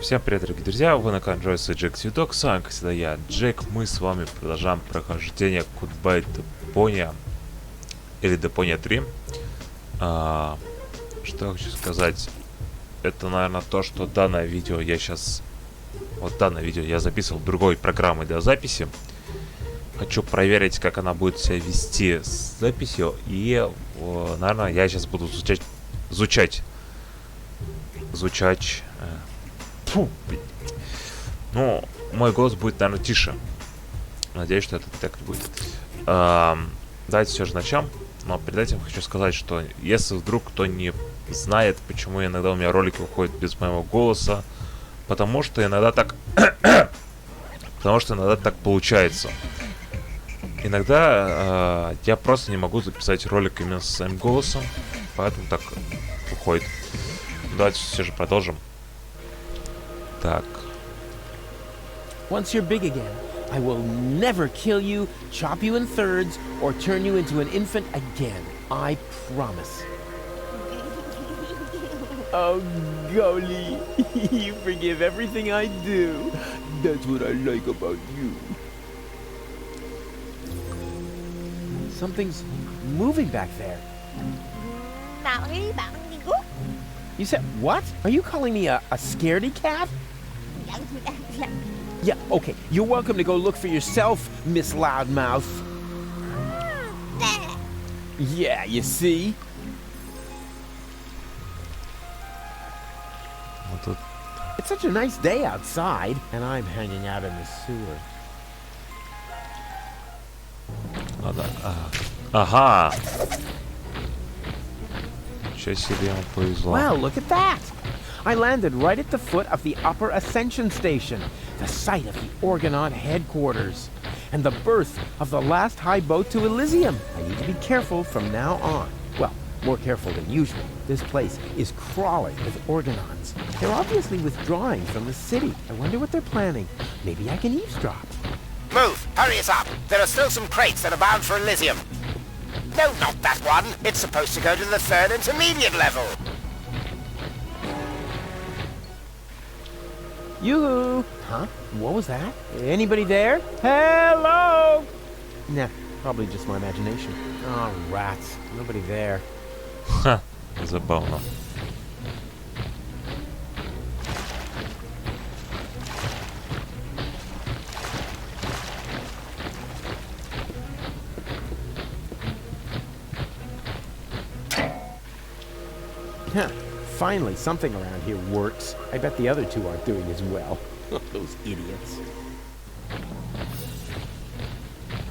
Всем привет, дорогие друзья, вы на канале Джек Цветок, с вами, как всегда, я, Джек. Мы с вами продолжаем прохождение Deponia или Deponia 3. Что я хочу сказать, это, наверное, то, что данное видео я сейчас... Вот данное видео я записывал другой программой для записи. Хочу проверить, как она будет себя вести с записью. И, наверное, я сейчас буду изучать. Фу, ну, мой голос будет, наверное, тише. Надеюсь, что это так и будет. Давайте все же начнем. Но перед этим хочу сказать, что если вдруг кто не знает, почему иногда у меня ролики уходят без моего голоса, потому что иногда так... получается. Иногда я просто не могу записать ролик именно со своим голосом, поэтому так уходит. Давайте все же продолжим. Так. Once you're big again, I will never kill you, chop you in thirds, or turn you into an infant again. I promise. Oh, golly. You forgive everything I do. That's what I like about you. Something's moving back there. You said what? Are you calling me a scaredy cat? Yeah, okay. You're welcome to go look for yourself, Miss Loudmouth. Yeah, you see? It's such a nice day outside, and I'm hanging out in the sewer. Ага. Ничего себе, ему повезло. Wow, look at that! I landed right at the foot of the Upper Ascension Station, the site of the Orgonaut headquarters, and the berth of the last high boat to Elysium. I need to be careful from now on. Well, more careful than usual. This place is crawling with Orgonauts. They're obviously withdrawing from the city. I wonder what they're planning. Maybe I can eavesdrop. Move! Hurry us up! There are still some crates that are bound for Elysium. No, not that one. It's supposed to go to the third intermediate level. Yoo-hoo! Huh? What was that? Anybody there? Hello! Nah, probably just my imagination. Oh, rats. Nobody there. Ха, забавно. Huh. Finally, something around here works. I bet the other two aren't doing as well. Those idiots.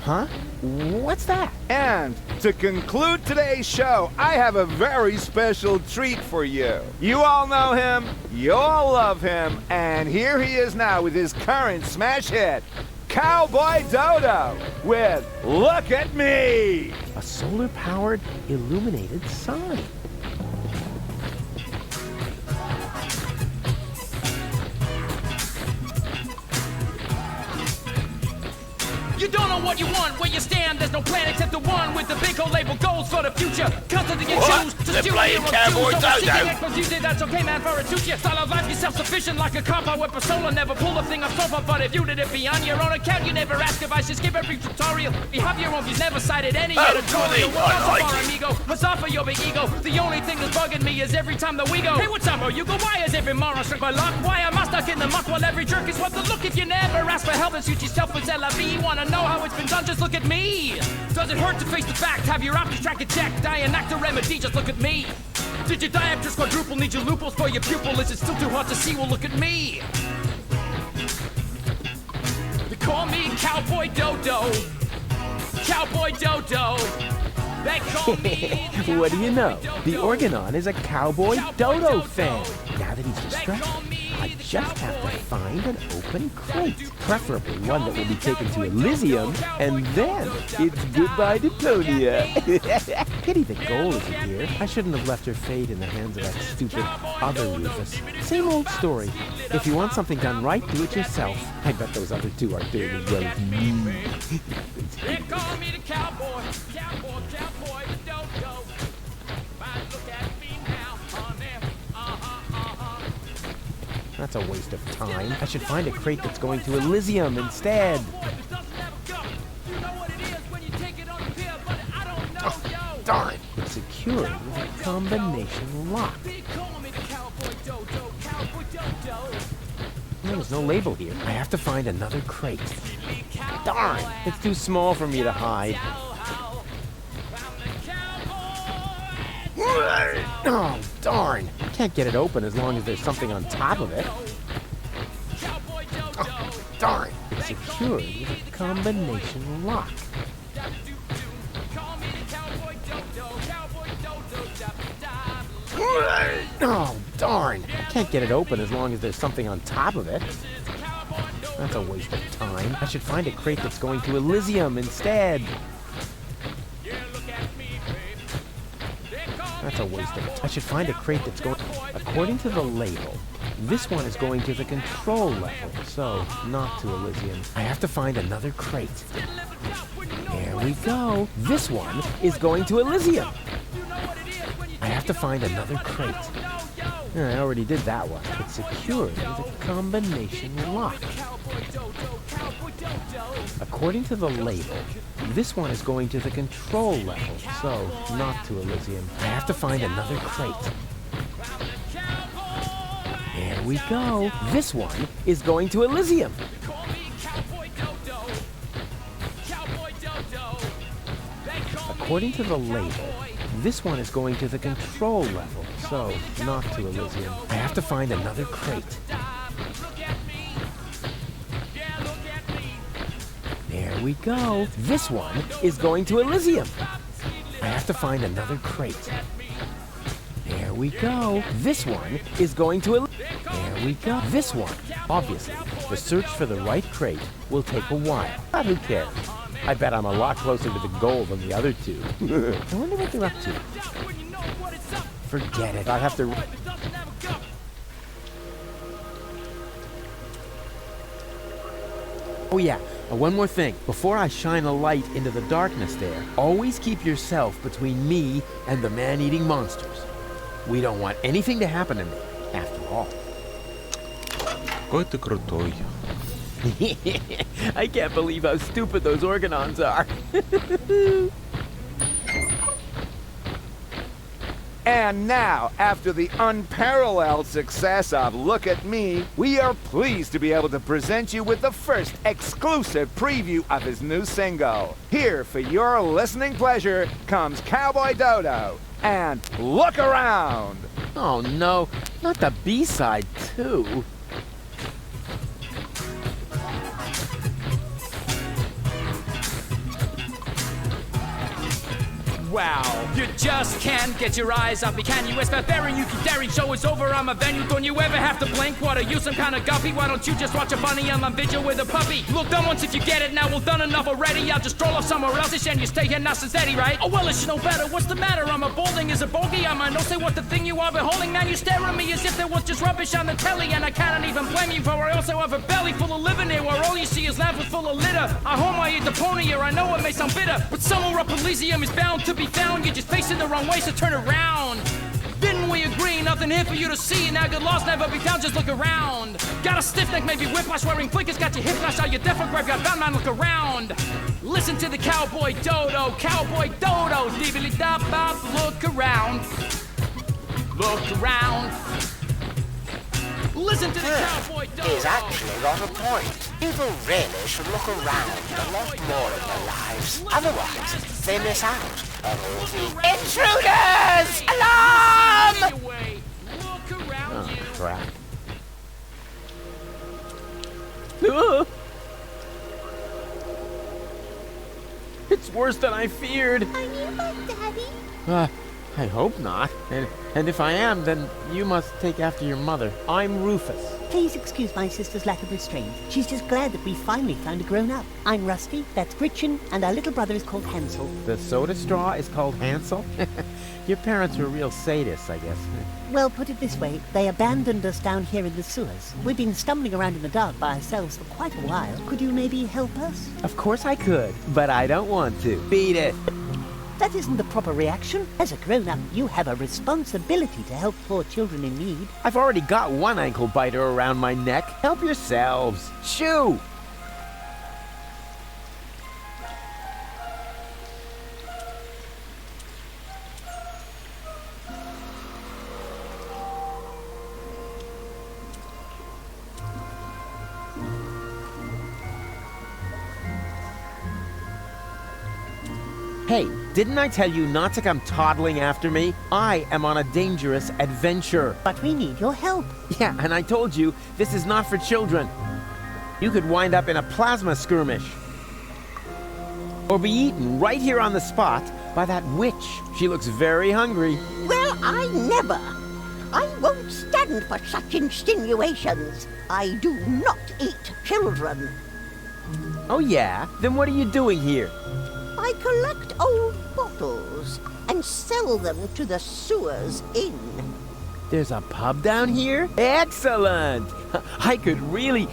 Huh? What's that? And to conclude today's show, I have a very special treat for you. You all know him, you all love him, and here he is now with his current smash hit, Cowboy Dodo, with Look at Me! A solar-powered, illuminated sign. You don't know what you want, where you stand. There's no plan except the one with the big old label goals for the future. Constantly you What? choose to They're steal playing heroes' Cowboy shoes. Dodo? Overseeking expos, you did, that's okay, man, for it suits you. Style of life, you're self-sufficient like a cop. I wear persona, never pull a thing off sofa. But if you did it beyond your own account, you never ask if I should skip every tutorial. You have your own views, never cited any editorial. goody, Well, I that's like a bar, it. amigo. What's off for your big ego? The only thing that's bugging me is every time that we go. Hey, what's up, bro? You go, why is every moron struck by luck? Why am I stuck in the muck while every jerk is what the look? If you never ask for help and suit yourself with LV, wanna know how it's been done? Just look at me. Does it hurt to face the fact? Have your options track and check. Die and act a remedy, just look at me. Did your diopter quadruple? Need your loopholes for your pupil? Is it still too hard to see? Well, look at me. They call me Cowboy Dodo. Cowboy Dodo. They call me What do you know? Cowboy The Dodo. Orgonaut is a Cowboy Dodo Dodo. fan. Now that he's They distracted, call me I the just have to cowboy. find an open crate, preferably one that will be taken to Elysium, and then it's goodbye Deponia. Pity the goal isn't here. I shouldn't have left her fate in the hands of that stupid other Rufus. Same old story. If you want something done right, do it yourself. I bet those other two are doing as well as me. They call me the cowboy, cowboy, cowboy, Dodo. If I look at me now, honey, That's a waste of time. I should find a crate that's going to Elysium instead. Oh, darn. It's secured with a combination lock. There's no label here. I have to find another crate. Darn! It's too small for me to hide. Oh, darn! I can't get it open as long as there's something on top of it. Oh, darn! It's secured with a combination lock. Oh, darn! I can't get it open as long as there's something on top of it. That's a waste of time. I should find a crate that's going to Elysium instead. That's a waste of it. I should find a crate that's going... According to the label, this one is going to the control level, so not to Elysium. I have to find another crate. There we go. This one is going to Elysium. I have to find another crate. I already did that one. It's secured with a combination lock. According to the label, this one is going to the control level, so not to Elysium. I have to find another crate. There we go. This one is going to Elysium. According to the label, this one is going to the control level, so not to Elysium. I have to find another crate. There we go. This one is going to Elysium. I have to find another crate. There we go. This one is going to Elysium. There we go. This one. Obviously, the search for the right crate will take a while. But who cares? I bet I'm a lot closer to the goal than the other two. I wonder what they're up to. Forget it. I have to... Oh yeah, one more thing. Before I shine a light into the darkness there, always keep yourself between me and the man-eating monsters. We don't want anything to happen to me, after all. Какой ты крутой. I can't believe how stupid those Organons are. And now, after the unparalleled success of Look at Me, we are pleased to be able to present you with the first exclusive preview of his new single. Here, for your listening pleasure, comes Cowboy Dodo and Look Around. Oh no, not the B-side too. Wow, you just can't get your eyes off me, can you? It's barbarian, you keep daring, show is over, I'm a venue. Don't you ever have to blink? What, are you some kind of guppy? Why don't you just watch a bunny on vigil with a puppy? Look, done once if you get it, now well done enough already. I'll just stroll off somewhere else and you stay here nice and steady, right? Oh well, it's no better, what's the matter? I'm a balding as a bogey, I might not say what the thing you are beholding. Man, you stare at me as if there was just rubbish on the telly, and I cannot even blame you, for I also have a belly full of living here, where all you see is lamps full of litter. I home I eat Deponia, I know it may sound bitter, but somewhere up Elysium is bound to be found. You're just facing the wrong way, so turn around. Didn't we agree? Nothing here for you to see. Now good loss never be found, just look around. Got a stiff neck, maybe whiplash, wearing flickers, got your hip flash, out your deaf or grave, got bound man, look around. Listen to the Cowboy Dodo, Cowboy Dodo, deebily da bop, look around. Look around. Listen to the Cowboy Dodo. He's actually got a point. People really should look around a lot more in their lives. Otherwise, they miss out on all the intruders! Alarm! Look around you. Crap. It's worse than I feared. Are you my daddy? I hope not. And if I am, then you must take after your mother. I'm Rufus. Please excuse my sister's lack of restraint. She's just glad that we finally found a grown-up. I'm Rusty, that's Gretchen, and our little brother is called Hansel. The soda straw is called Hansel? Your parents were real sadists, I guess. Well, put it this way, they abandoned us down here in the sewers. We've been stumbling around in the dark by ourselves for quite a while. Could you maybe help us? Of course I could, but I don't want to. Beat it. That isn't the proper reaction. As a grown-up, you have a responsibility to help poor children in need. I've already got one ankle biter around my neck. Help yourselves. Shoo! Hey, didn't I tell you not to come toddling after me? I am on a dangerous adventure. But we need your help. Yeah, and I told you, this is not for children. You could wind up in a plasma skirmish. Or be eaten right here on the spot by that witch. She looks very hungry. Well, I never. I won't stand for such insinuations. I do not eat children. Oh yeah? Then what are you doing here? I collect old bottles and sell them to the sewers inn. There's a pub down here? Excellent! I could really...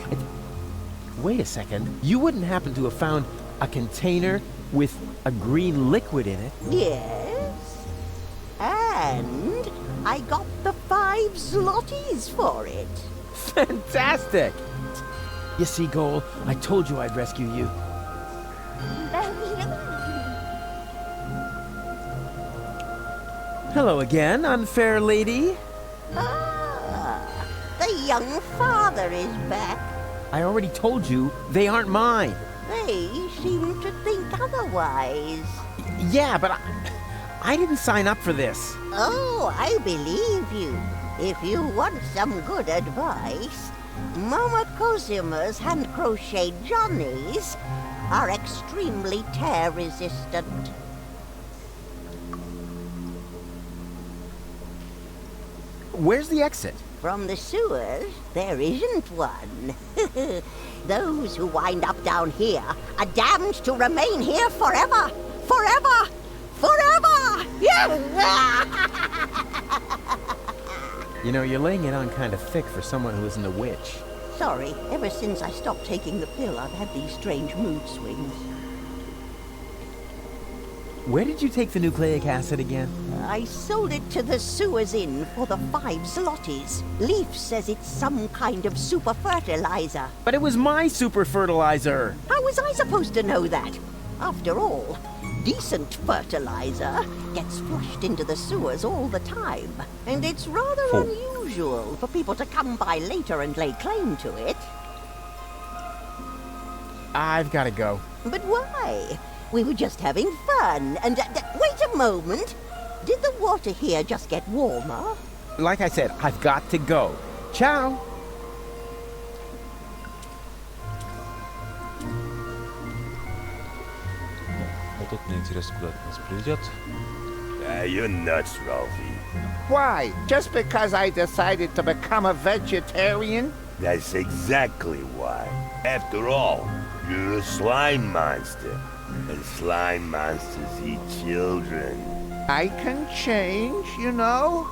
Wait a second. You wouldn't happen to have found a container with a green liquid in it? Yes. And I got the 5 zlotys for it. Fantastic! You see, Goal, I told you I'd rescue you. Hello again, unfair lady. Ah, the young father is back. I already told you, they aren't mine. They seem to think otherwise. Yeah, but I didn't sign up for this. Oh, I believe you. If you want some good advice, Mama Cosima's hand-crocheted johnnies are extremely tear-resistant. Where's the exit? From the sewers, there isn't one. Those who wind up down here are damned to remain here forever! Forever! Forever! You know, you're laying it on kind of thick for someone who isn't a witch. Sorry, ever since I stopped taking the pill, I've had these strange mood swings. Where did you take the nucleic acid again? I sold it to the sewers inn for the 5 zlotys. Leaf says it's some kind of super fertilizer. But it was my super fertilizer! How was I supposed to know that? After all, decent fertilizer gets flushed into the sewers all the time. And it's rather unusual for people to come by later and lay claim to it. I've gotta go. But why? We were just having fun, and wait a moment. Did the water here just get warmer? Like I said, I've got to go. Ciao! Вот тут мне интересно, куда это нас приведет. You're nuts, Ralphie. Why? Just because I decided to become a vegetarian? That's exactly why. After all, you're a slime monster. And slime monsters eat children. I can change, you know?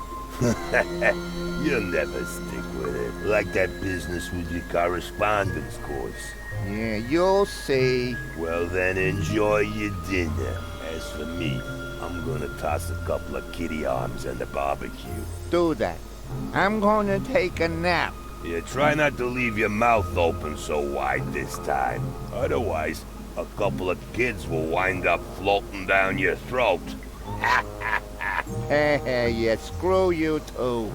You'll never stick with it. Like that business with your correspondence course. Yeah, you'll see. Well then, enjoy your dinner. As for me, I'm gonna toss a couple of kitty arms on the barbecue. Do that. I'm gonna take a nap. Yeah, try not to leave your mouth open so wide this time. Otherwise, a couple of kids will wind up floating down your throat. Yeah, screw you too.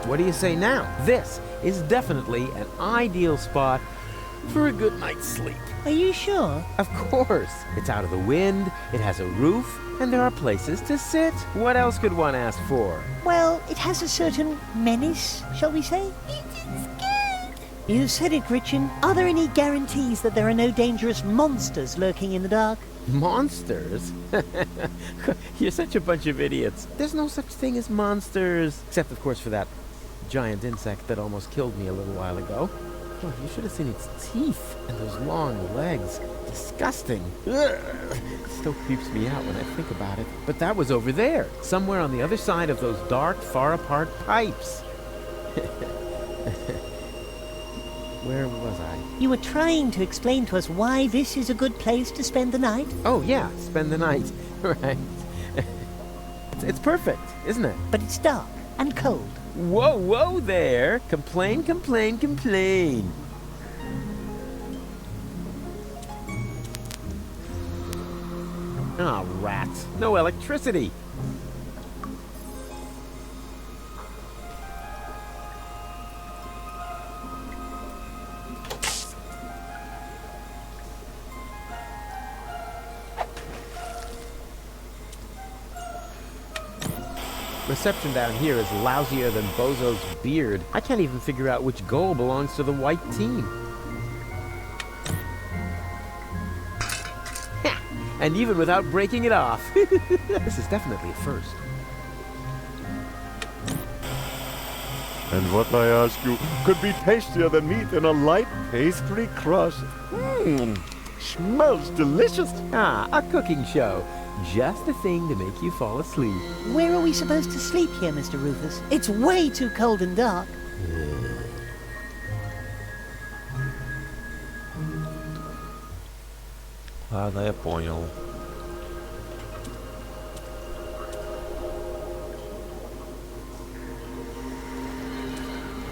What do you say now? This is definitely an ideal spot for a good night's sleep. Are you sure? Of course. It's out of the wind, it has a roof, and there are places to sit. What else could one ask for? Well, it has a certain menace, shall we say? You said it, Gretchen. Are there any guarantees that there are no dangerous monsters lurking in the dark? Monsters? You're such a bunch of idiots. There's no such thing as monsters. Except, of course, for that giant insect that almost killed me a little while ago. Oh, you should have seen its teeth and those long legs. Disgusting. Ugh. It still creeps me out when I think about it. But that was over there, somewhere on the other side of those dark, far-apart pipes. Where was I? You were trying to explain to us why this is a good place to spend the night? Oh, yeah, spend the night. Right. It's perfect, isn't it? But it's dark and cold. Whoa, whoa there! Complain, complain, complain. Ah, rats. No electricity. Reception down here is lousier than Bozo's beard. I can't even figure out which goal belongs to the white team. And even without breaking it off. This is definitely a first. And what I ask you could be tastier than meat in a light pastry crust. Smells delicious. Ah, a cooking show. Just the thing to make you fall asleep. Where are we supposed to sleep here, Mr. Rufus? It's way too cold and dark. Ладно, я понял.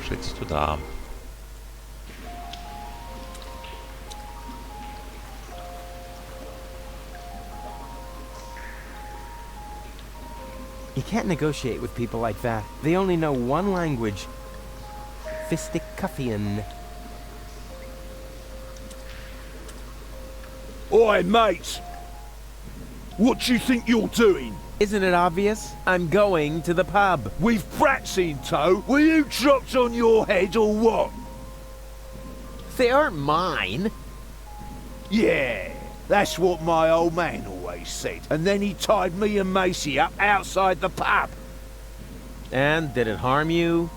Шить туда. You can't negotiate with people like that. They only know one language. Fisticuffian. Oi, mate! What do you think you're doing? Isn't it obvious? I'm going to the pub. With brats in tow? Were you dropped on your head or what? They aren't mine. Yeah, that's what my old man always said. And then he tied me and Macy up outside the pub. And did it harm you?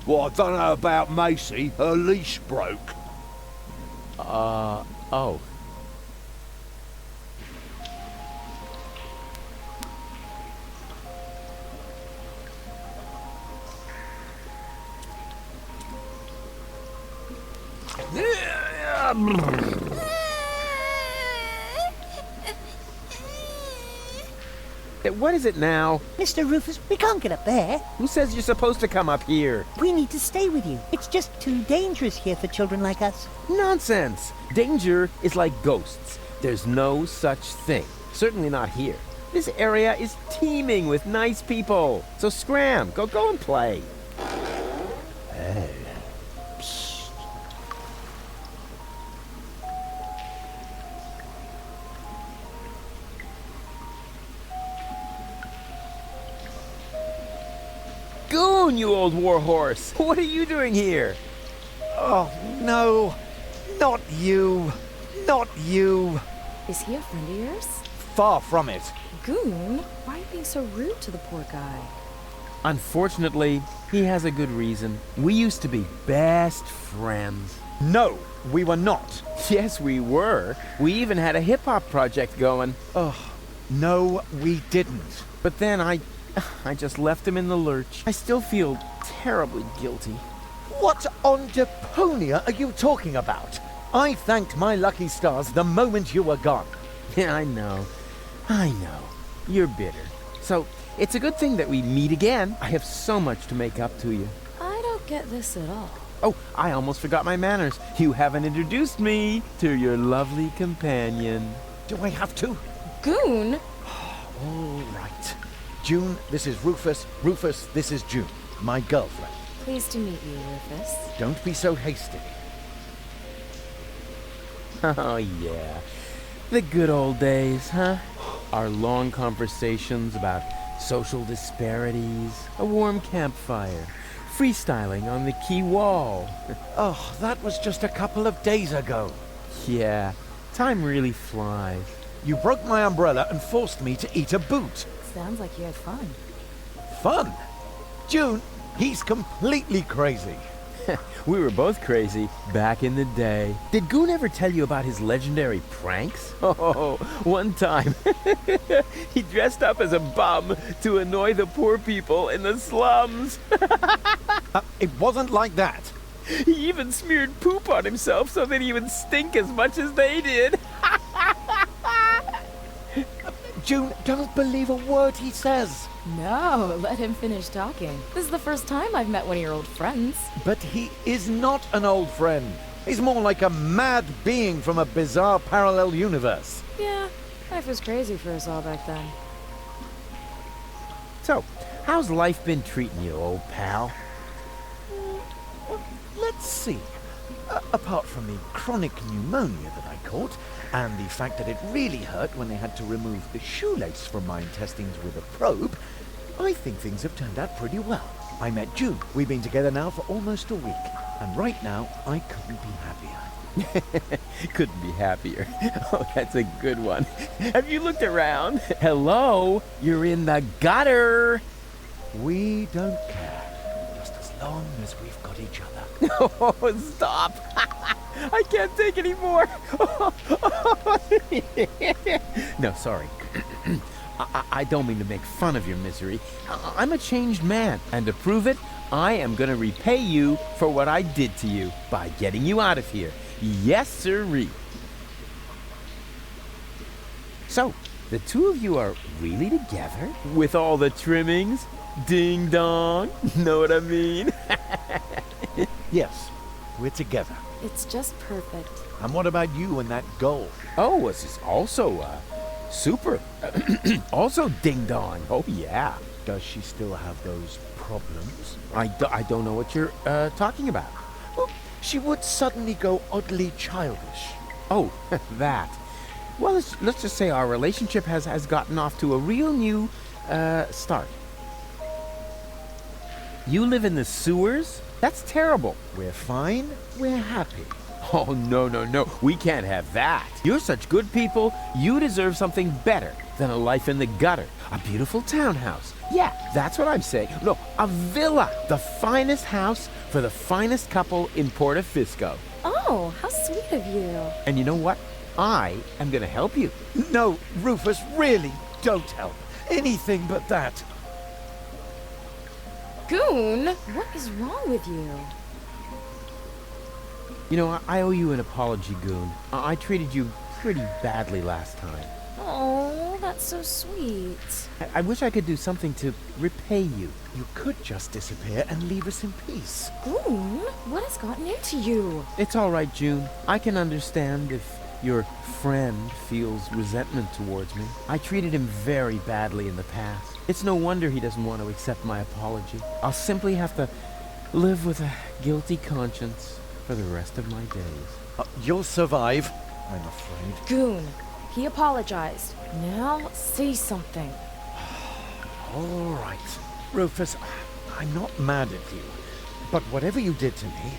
Well, I don't know about Macy. Her leash broke. Oh. What is it now? Mr. Rufus, we can't get up there. Who says you're supposed to come up here? We need to stay with you. It's just too dangerous here for children like us. Nonsense! Danger is like ghosts. There's no such thing. Certainly not here. This area is teeming with nice people. So scram, go and play. Hey. Goon, you old warhorse! What are you doing here? Oh, no. Not you. Not you. Is he a friend of yours? Far from it. Goon? Why are you being so rude to the poor guy? Unfortunately, he has a good reason. We used to be best friends. No, we were not. Yes, we were. We even had a hip-hop project going. Oh, no, we didn't. But then I just left him in the lurch. I still feel terribly guilty. What on Deponia are you talking about? I thanked my lucky stars the moment you were gone. Yeah, I know. You're bitter. So, it's a good thing that we meet again. I have so much to make up to you. I don't get this at all. Oh, I almost forgot my manners. You haven't introduced me to your lovely companion. Do I have to? Goon? All right. June, this is Rufus. Rufus, this is June, my girlfriend. Pleased to meet you, Rufus. Don't be so hasty. Oh, yeah. The good old days, huh? Our long conversations about social disparities, a warm campfire, freestyling on the quay wall. Oh, that was just a couple of days ago. Yeah, time really flies. You broke my umbrella and forced me to eat a boot. Sounds like you had fun. Fun? June, he's completely crazy. We were both crazy back in the day. Did Goon ever tell you about his legendary pranks? Oh, one time he dressed up as a bum to annoy the poor people in the slums. It wasn't like that. He even smeared poop on himself so that he would stink as much as they did. June, don't believe a word he says. No, let him finish talking. This is the first time I've met one of your old friends. But he is not an old friend. He's more like a mad being from a bizarre parallel universe. Yeah, life was crazy for us all back then. So, how's life been treating you, old pal? Let's see. Apart from the chronic pneumonia that I caught, and the fact that it really hurt when they had to remove the shoelace from my intestines with a probe, I think things have turned out pretty well. I met June. We've been together now for almost a week, and right now I couldn't be happier. Couldn't be happier. Oh, that's a good one. Have you looked around? Hello? You're in the gutter. We don't care, just as long as we've got each other. Oh, stop. I can't take any more. No, sorry. I don't mean to make fun of your misery. I'm a changed man, and to prove it, I am going to repay you for what I did to you by getting you out of here. Yes, sirree. So, the two of you are really together? With all the trimmings? Ding dong. Know what I mean? Yes, we're together. It's just perfect. And what about you and that goal? Oh, this is also, super. Also ding dong. Oh, yeah. Does she still have those problems? I don't know what you're, talking about. Well, she would suddenly go oddly childish. Oh, that. Well, let's just say our relationship has gotten off to a real new, start. You live in the sewers? That's terrible. We're fine, we're happy. Oh, no. We can't have that. You're such good people, you deserve something better than a life in the gutter. A beautiful townhouse. Yeah, that's what I'm saying. No, a villa. The finest house for the finest couple in Portofisco. Oh, how sweet of you. And you know what? I am going to help you. No, Rufus, really, don't help. Anything but that. Goon, what is wrong with you? You know, I owe you an apology, Goon. I treated you pretty badly last time. Oh, that's so sweet. I wish I could do something to repay you. You could just disappear and leave us in peace. Goon, what has gotten into you? It's all right, June. I can understand if your friend feels resentment towards me. I treated him very badly in the past. It's no wonder he doesn't want to accept my apology. I'll simply have to live with a guilty conscience for the rest of my days. You'll survive, I'm afraid. Goon, he apologized. Now say something. All right. Rufus, I'm not mad at you. But whatever you did to me,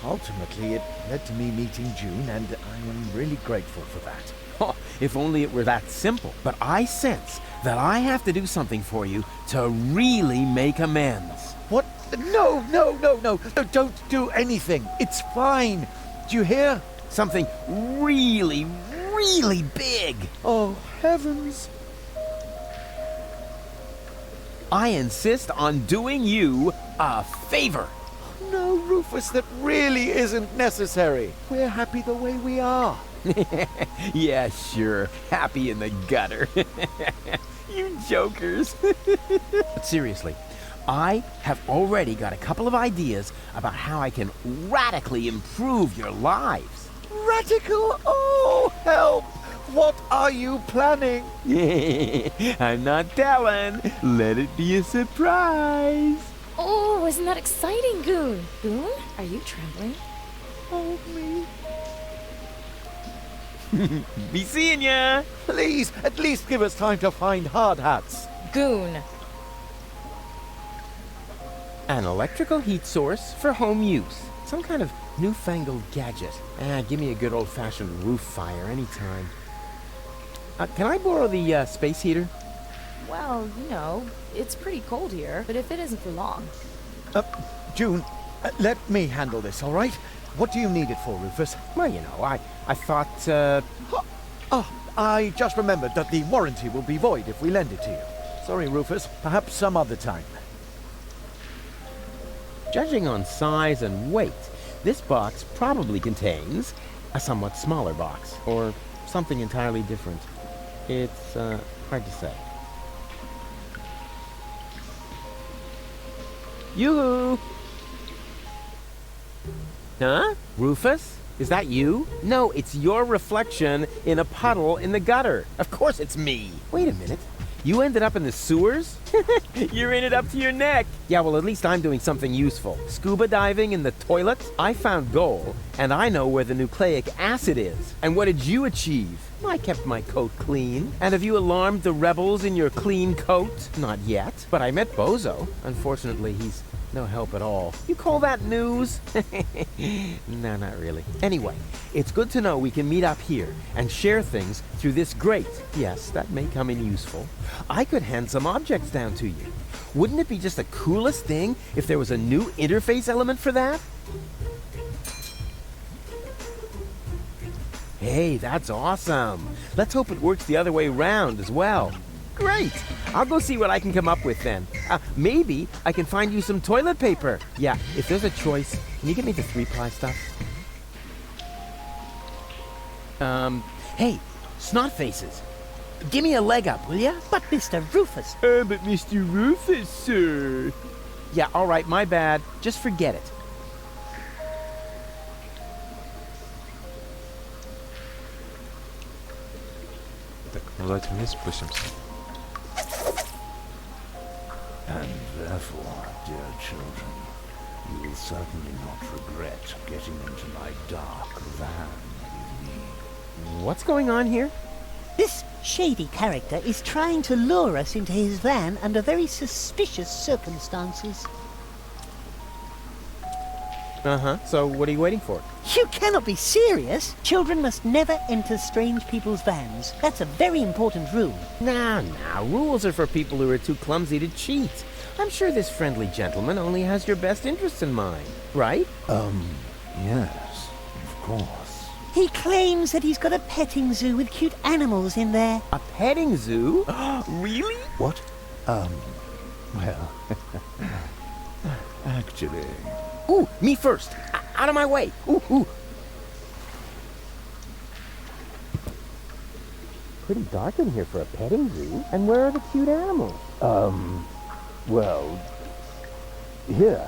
ultimately it led to me meeting June, and I am really grateful for that. Oh, if only it were that simple. But I sense that I have to do something for you to really make amends. What? No, don't do anything. It's fine. Do you hear? Something really, really big. Oh, heavens. I insist on doing you a favor. No, Rufus, that really isn't necessary. We're happy the way we are. Yeah, sure. Happy in the gutter. You jokers. But seriously, I have already got a couple of ideas about how I can radically improve your lives. Radical? Oh, help! What are you planning? I'm not telling. Let it be a surprise. Oh, isn't that exciting, Goon? Goon, are you trembling? Hold me. Be seeing ya. Please, at least give us time to find hard hats. Goon. An electrical heat source for home use. Some kind of newfangled gadget. Give me a good old-fashioned roof fire anytime. Can I borrow the space heater? Well, you know, it's pretty cold here, but if it isn't for long. June, Let me handle this, all right? What do you need it for, Rufus? Well, you know, I thought, Oh, I just remembered that the warranty will be void if we lend it to you. Sorry, Rufus. Perhaps some other time. judging on size and weight, this box probably contains a somewhat smaller box, or something entirely different. It's, hard to say. Yoo-hoo! Huh? Rufus? Is that you? No, it's your reflection in a puddle in the gutter. Of course it's me. Wait a minute. You ended up in the sewers? You're in it up to your neck. Yeah, well, at least I'm doing something useful. Scuba diving in the toilet? I found gold, and I know where the nucleic acid is. And what did you achieve? I kept my coat clean. And have you alarmed the rebels in your clean coat? Not yet. But I met Bozo. Unfortunately, he's no help at all. You call that news? No, not really. Anyway, it's good to know we can meet up here and share things through this grate. Yes, that may come in useful. I could hand some objects down to you. Wouldn't it be just the coolest thing if there was a new interface element for that? Hey, that's awesome. Let's hope it works the other way around as well. Great! I'll go see what I can come up with then. Maybe I can find you some toilet paper. Yeah, if there's a choice, can you get me the 3-ply stuff? Hey, snot faces. Give me a leg up, will ya? But Mr. Rufus... But Mr. Rufus, sir. Yeah, all right, my bad. Just forget it. Так, ну давайте вниз спустимся. And therefore, dear children, you will certainly not regret getting into my dark van with me. What's going on here? This shady character is trying to lure us into his van under very suspicious circumstances. Uh-huh. So what are you waiting for? You cannot be serious! Children must never enter strange people's vans. That's a very important rule. Nah, rules are for people who are too clumsy to cheat. I'm sure this friendly gentleman only has your best interests in mind, right? Yes, of course. He claims that he's got a petting zoo with cute animals in there. A petting zoo? Really? What? Well, actually... Ooh, me first! Out of my way! Ooh! Pretty dark in here for a petting zoo. And where are the cute animals? Well, here,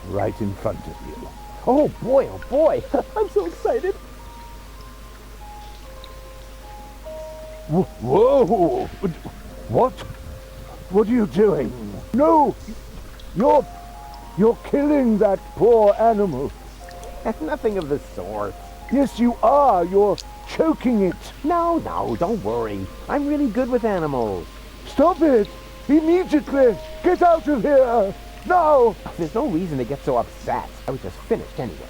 right in front of you. Oh boy! I'm so excited! Whoa! What? What are you doing? No! You're killing that poor animal. Nothing of the sort. Yes, you are. You're choking it. No, don't worry. I'm really good with animals. Stop it! Immediately! Get out of here! Now! There's no reason to get so upset. I was just finished anyway.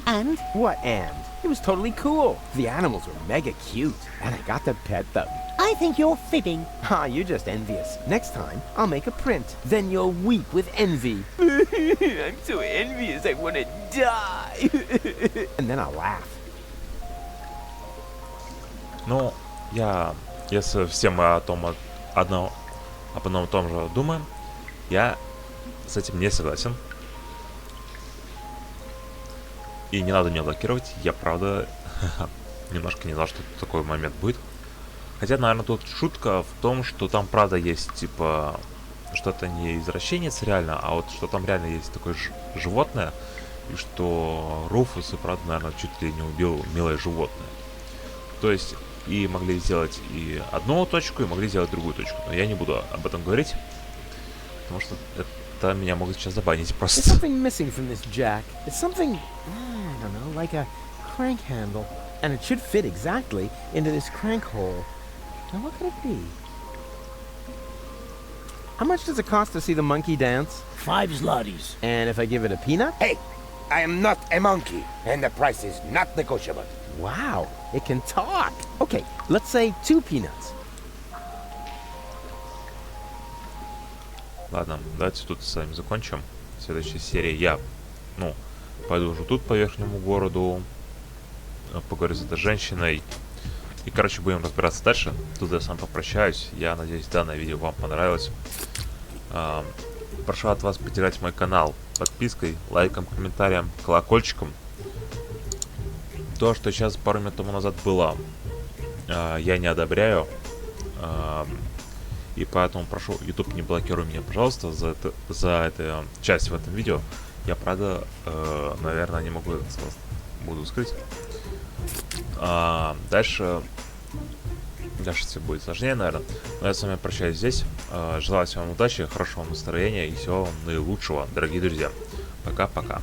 And? What and? It was totally cool. The animals were mega cute, and I got to pet them. I think you're fibbing. You're just envious. Next time, I'll make a print. Then you'll weep with envy. I'm so envious, I want to die. And then I'll laugh. Ну, если все мы об одном и том же думаем, я с этим не согласен. И не надо меня блокировать, я правда немножко не знал, что такой момент будет. Хотя, наверное, тут шутка в том, что там правда есть, типа, что-то не извращенец реально, а вот что там реально есть такое животное, и что Руфус и правда, наверное, чуть ли не убил милое животное. То есть, и могли сделать и одну точку, и могли сделать другую точку. Но я не буду об этом говорить, потому что это меня могут сейчас забанить просто. There's something missing from this jack. It's something, I don't know, like a crank handle. And it should fit exactly into this crank hole. Now what could it be? How much does it cost to see the monkey dance? 5 zlotys. And if I give it a peanut? Hey, I am not a monkey, and the price is not negotiable. Wow, it can talk. Okay, let's say 2 peanuts. Ладно, давайте тут с вами закончим. В следующей серии я, ну, пойду уже тут по верхнему городу, поговорю с этой женщиной. И, короче, будем разбираться дальше. Тут я сам попрощаюсь. Я надеюсь, данное видео вам понравилось. Прошу от вас поддержать мой канал подпиской, лайком, комментарием, колокольчиком. То, что сейчас пару минут тому назад было, я не одобряю. И поэтому прошу, YouTube, не блокируй меня, пожалуйста, за эту часть в этом видео. Я, правда, наверное, не могу буду скрыть. Дальше все будет сложнее, наверное. Но я с вами прощаюсь здесь. Желаю всем удачи, хорошего настроения и всего вам наилучшего, дорогие друзья. Пока-пока.